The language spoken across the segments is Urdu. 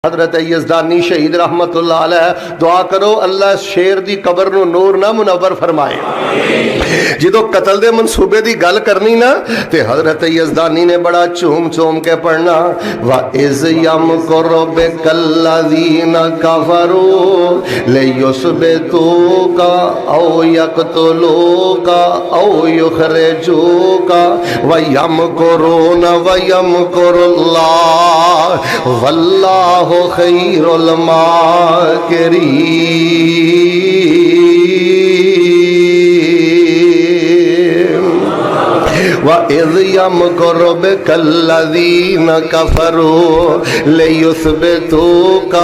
حضرت یزدانی شہید رحمتullah علیہ دعا کرو اللہ شیر دی قبر نو نور نہ منور فرمائے. جدو قتل دے منصوبے دی گل کرنی نا تے حضرت یزدانی نے بڑا چوم چوم کے پڑھنا وَإِذْ يَمْكُرُ بِكَ الَّذِينَ كَفَرُوا لِيُثْبِتُوكَ أَوْ يَقْتُلُوكَ أَوْ يُخْرِجُوكَ وَيَمْكُرُونَ وَيَمْكُرُ اللَّهُ وَاللَّهُ خَيْرُ الْمَاكِرِينَ. وَإِذْ يَمْكُرُ بِكَ الَّذِينَ كَفَرُوا لِيُثْبِتُوكَ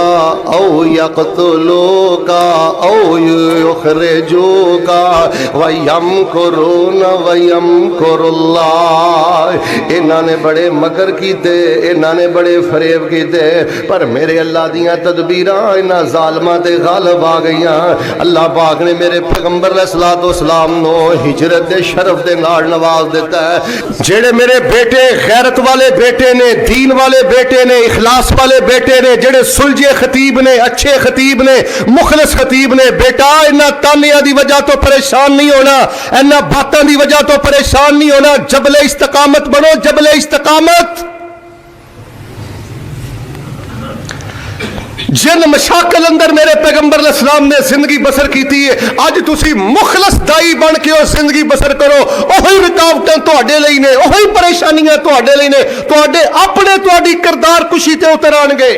أَوْ يَقْتُلُوكَ أَوْ يُخْرِجُوكَ وَيَمْكُرُونَ وَيَمْكُرُ اللَّهُ. انہاں نے بڑے مکر کیتے, انہاں نے بڑے فریب کیتے, پر میرے اللہ دیاں تدبیراں انہاں ظالماں تے غالب آ گئیاں. اللہ پاک نے میرے پیغمبر علیہ الصلوۃ والسلام نو ہجرت دے شرف دے نال نواز دیتا ہے. جڑے میرے بیٹے غیرت والے بیٹے نے, دین والے بیٹے نے, اخلاص والے بیٹے نے, جڑے سلجھے خطیب نے, اچھے خطیب نے, مخلص خطیب نے, بیٹا انہاں تانیاں دی وجہ تو پریشان نہیں ہونا, انہاں باتاں دی وجہ تو پریشان نہیں ہونا. جبل استقامت بنو, جبل استقامت. جن مشاکل اندر میرے پیغمبر علیہ السلام نے زندگی بسر کیتی ہے, اج تسی مخلص دائی بن کے او زندگی بسر کرو. اوہی رکاوٹاں تواڈے لئی نے, اوہی پریشانیاں تواڈے لئی نے, تواڈے اپنے تواڈی کردار کشی تے اتر آن گے.